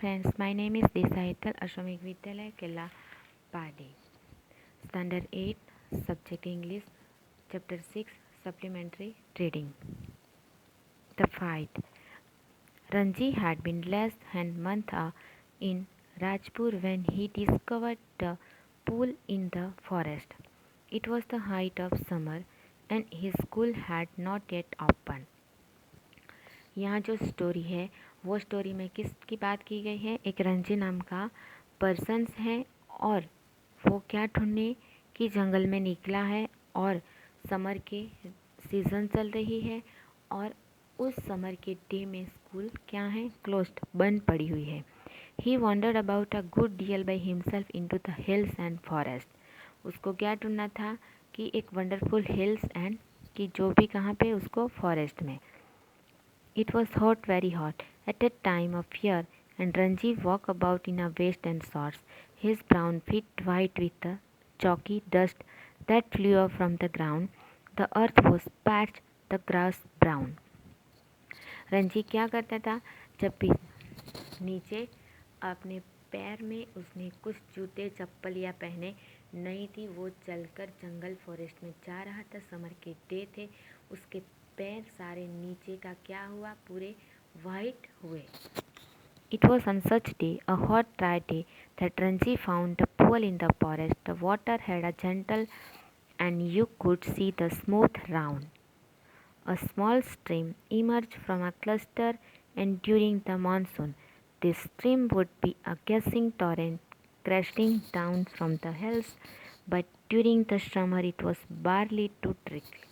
friends, my name is Desaital Ashramik Vidyalaya Kella Pade. Standard 8, Subject English, Chapter 6, Supplementary Reading. The Fight. Ranji had been less than a month in Rajpur when he discovered the pool in the forest. It was the height of summer and his school had not yet opened. यहाँ जो story है वो story में किसकी बात की गई है? एक रंजी नाम का पर्सन्स है और वो क्या ढूंढने कि जंगल में निकला है और समर के सीज़न चल रही है और उस समर के डे में स्कूल क्या है? क्लोज्ड, बंद पड़ी हुई है. He wandered about a good deal by himself into the hills and forest. उसको क्या ढूंढना था कि एक वंडरफुल हिल्स एंड कि जो भी कहाँ पे उसको फॉरेस्ट में. It was hot, very hot, at that time of year, and Ranji walked about in a vest and shorts, his brown feet white with the chalky dust that flew up from the ground. The earth was patched, the grass brown. Ranji क्या करता था? जब भी नीचे अपने पैर में उसने कुछ जूते चप्पल या पहने नहीं थी, वो चलकर जंगल फॉरेस्ट में जा रहा था. समर के डे थे, उसके पैर सारे नीचे का क्या हुआ? पूरे वाइट हुए. It was on such day, a hot dry day, that Ranji found a pool in the forest. The water had a gentle and you could see the smooth round. A small stream emerged from a cluster and during the monsoon, this stream would be a gushing torrent crashing down from the hills, but during the summer it was barely to trickle.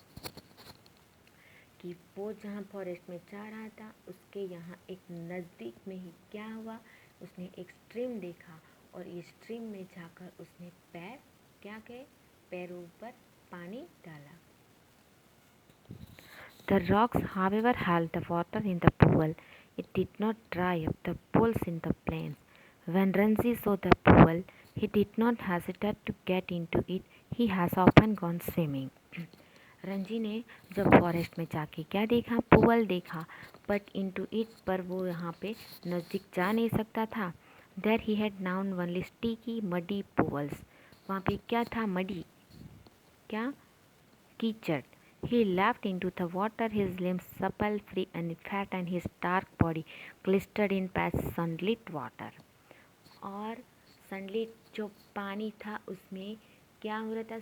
कि वो जहाँ forest में जा रहा था उसके यहाँ एक नज़दीक में ही क्या हुआ? उसने एक स्ट्रीम देखा और इस स्ट्रीम में जाकर उसने पैर क्या किए? पैरों पर पानी डाला. The rocks, however, held the water in the pool. It did not dry up the pools in the plains. When Ranji saw the pool, he did not hesitate to get into it. He has often gone swimming. Ranji ने जब forest में जाके क्या देखा? पुअल देखा. But into it, पर वो यहाँ पे नज़दीक जा नहीं सकता था. There he had known only sticky muddy pools. वहाँ पे क्या था? मडी, क्या? कीचड़. He left into the water, his limbs supple, free and fat, and his dark body glistered in past sunlit water. और सनलिट जो पानी था उसमें क्या हो रहा था?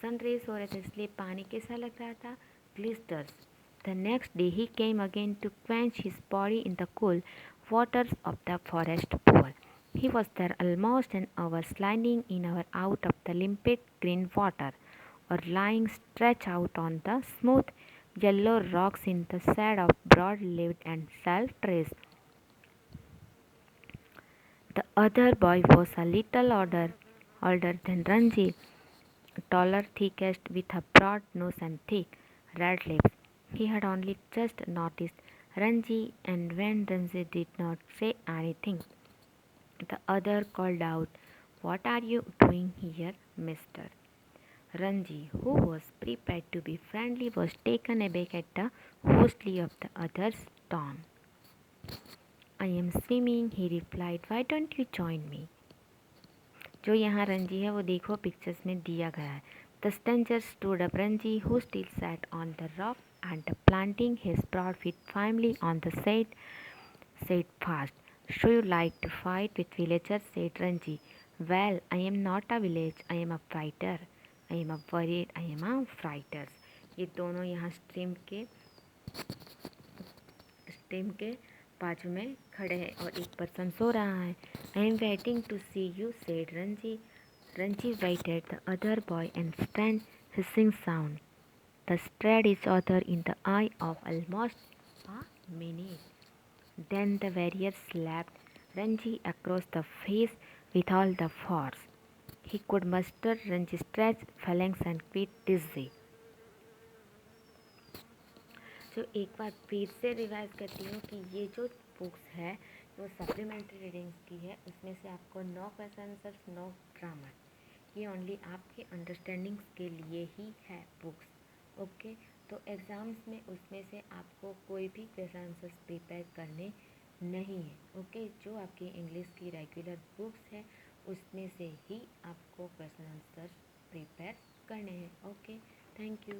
सनरेज हो रहे थे, इसलिए पानी कैसा लग रहा था? Glisters. The next day he came again to quench his body in the cool waters of the forest pool. He was there almost an hour, sliding in or out of the limpid green water, or lying stretched out on the smooth yellow rocks in the shade of broad-leaved and salt trees. The other boy was a little older than Ranji, taller, thickest, with a broad nose and thick, red lips. He had only just noticed Ranji, and when Ranji did not say anything, the other called out, "What are you doing here, mister?" Ranji, who was prepared to be friendly, was taken aback at the hostily of the other's tone. "I am swimming," he replied. "Why don't you join me?" जो यहाँ रंजी है वो देखो pictures में दिया गया है. The stranger stood up. Ranji, who still sat on the rock and planting his broad feet firmly on the side, said fast, "Should you like to fight with villagers?" said Ranji. "Well, I am not a village. I am a fighter. I am a warrior. I am a fighter." ये दोनों यहाँ stream के बाजू में खड़े हैं और एक पर्सन सो रहा है. "I am waiting to see you," said Ranji. Ranji waited the other boy and stand hissing sound. They stared each other in the eye of almost a minute. Then the warrior slapped Ranji across the face with all the force he could muster. Ranji stretched phalanx and quit dizzy. तो एक बार फिर से revise करती हूँ कि ये जो books है वो सप्लीमेंट्री रीडिंग्स की है. उसमें से आपको 9 क्वेश्चन आंसर्स, 9 ग्रामर, ये ओनली आपके अंडरस्टैंडिंग्स के लिए ही है बुक्स. ओके, तो एग्ज़ाम्स में उसमें से आपको कोई भी क्वेश्चन आंसर्स प्रिपेयर करने नहीं है। ओके, जो आपकी इंग्लिश की रेगुलर बुक्स है उसमें से ही आपको क्वेश्चन आंसर प्रिपेयर करने हैं। Okay, thank you.